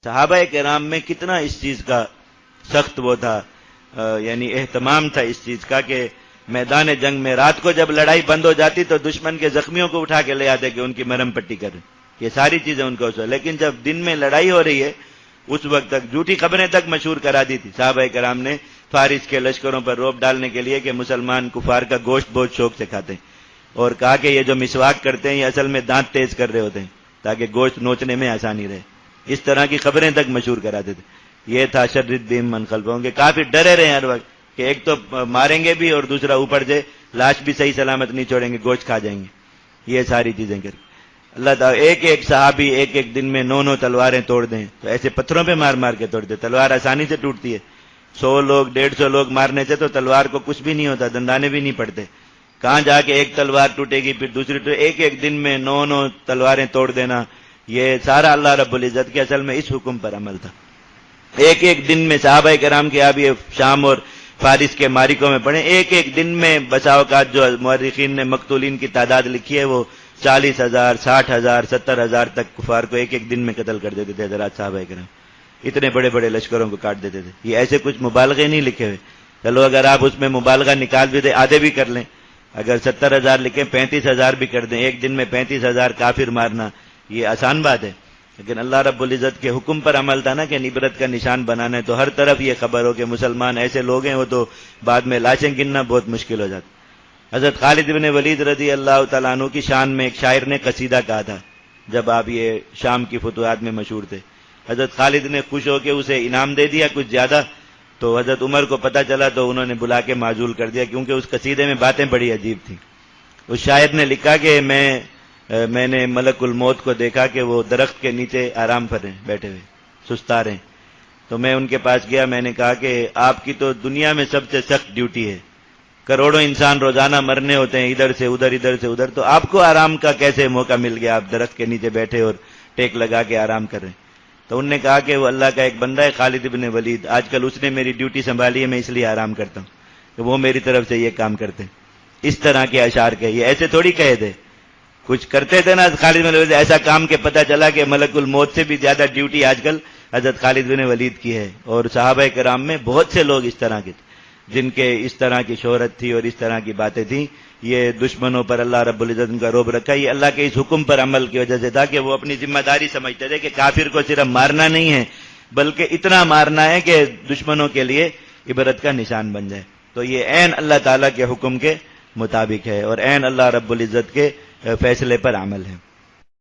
صحابہ کرام میں کتنا اس چیز کا سخت وہ تھا، یعنی اہتمام تھا اس چیز کا کہ میدان جنگ میں رات کو جب لڑائی بند ہو جاتی تو دشمن کے زخمیوں کو اٹھا کے لے آتے کہ ان کی مرہم پٹی کریں، یہ ساری چیزیں ان کو، لیکن جب دن میں لڑائی ہو رہی ہے اس وقت تک جھوٹی خبریں تک مشہور کرا دی تھی صحابہ کرام نے فارس کے لشکروں پر روب ڈالنے کے لیے کہ مسلمان کفار کا گوشت بہت شوق سے کھاتے ہیں، اور کہا کہ یہ جو مسواک کرتے ہیں یہ اصل میں دانت تیز کر رہے ہوتے ہیں تاکہ گوشت نوچنے میں آسانی رہے، اس طرح کی خبریں تک مشہور کراتے تھے۔ یہ تھا شر الدین من خلفہم کہ کافی ڈرے رہے ہر وقت کہ ایک تو ماریں گے بھی اور دوسرا اوپر سے لاش بھی صحیح سلامت نہیں چھوڑیں گے، گوشت کھا جائیں گے، یہ ساری چیزیں کر اللہ تعالیٰ ایک ایک صحابی ایک ایک دن میں 9 تلواریں توڑ دیں تو ایسے پتھروں پہ مار مار کے توڑتے، تلوار آسانی سے ٹوٹتی ہے، 100 لوگ 150 لوگ مارنے سے تو تلوار کو کچھ بھی نہیں ہوتا، دندانے بھی نہیں پڑتے، کہاں جا کے ایک تلوار ٹوٹے گی پھر دوسری ٹوٹے، ایک ایک دن میں 9 تلواریں توڑ دینا، یہ سارا اللہ رب العزت کے اصل میں اس حکم پر عمل تھا۔ ایک ایک دن میں صحابہ کرام کے اب یہ شام اور فارس کے معرکوں میں پڑھیں، ایک ایک دن میں بسا اوقات جو مورخین نے مقتولین کی تعداد لکھی ہے وہ 40,000 60,000 70,000 تک کفار کو ایک ایک دن میں قتل کر دیتے تھے حضرات صحابہ کرام، اتنے بڑے بڑے لشکروں کو کاٹ دیتے تھے۔ یہ ایسے کچھ مبالغے نہیں لکھے ہوئے، چلو اگر آپ اس میں مبالغہ نکال بھی دیں آدھے بھی کر لیں، اگر 70,000 لکھیں 35,000 بھی کر دیں، ایک دن میں 35,000 کافر مارنا یہ آسان بات ہے، لیکن اللہ رب العزت کے حکم پر عمل تھا نا کہ عبرت کا نشان بنانا ہے، تو ہر طرف یہ خبر ہو کہ مسلمان ایسے لوگ ہیں وہ تو بعد میں لاشیں گننا بہت مشکل ہو جاتا۔ حضرت خالد بن ولید رضی اللہ تعالیٰ عنہ کی شان میں ایک شاعر نے قصیدہ کہا تھا جب آپ یہ شام کی فتوحات میں مشہور تھے، حضرت خالد نے خوش ہو کے اسے انعام دے دیا کچھ زیادہ، تو حضرت عمر کو پتہ چلا تو انہوں نے بلا کے معزول کر دیا کیونکہ اس قصیدے میں باتیں بڑی عجیب تھیں۔ اس شاعر نے لکھا کہ میں نے ملک الموت کو دیکھا کہ وہ درخت کے نیچے آرام پر ہیں بیٹھے ہوئے سستا رہے، تو میں ان کے پاس گیا، میں نے کہا کہ آپ کی تو دنیا میں سب سے سخت ڈیوٹی ہے، کروڑوں انسان روزانہ مرنے ہوتے ہیں ادھر سے ادھر، تو آپ کو آرام کا کیسے موقع مل گیا، آپ درخت کے نیچے بیٹھے اور ٹیک لگا کے آرام کر رہے ہیں؟ تو انہوں نے کہا کہ وہ اللہ کا ایک بندہ ہے خالد بن ولید، آج کل اس نے میری ڈیوٹی سنبھالی ہے، میں اس لیے آرام کرتا ہوں کہ وہ میری طرف سے یہ کام کرتے ہیں۔ اس طرح کے اشعار کے یہ ایسے تھوڑی کہے تھے، کچھ کرتے تھے نا خالد بن ولید ایسا کام کہ پتہ چلا کہ ملک الموت سے بھی زیادہ ڈیوٹی آج کل حضرت خالد بن ولید کی ہے، اور صحابہ کرام میں بہت سے لوگ اس طرح کے تھے جن کے اس طرح کی شہرت تھی اور اس طرح کی باتیں تھیں، یہ دشمنوں پر اللہ رب العزت ان کا رعب رکھا، یہ اللہ کے اس حکم پر عمل کی وجہ سے تھا کہ وہ اپنی ذمہ داری سمجھتے تھے کہ کافر کو صرف مارنا نہیں ہے بلکہ اتنا مارنا ہے کہ دشمنوں کے لیے عبرت کا نشان بن جائے، تو یہ عین اللہ تعالیٰ کے حکم کے مطابق ہے اور عین اللہ رب العزت کے فیصلے پر عمل ہے۔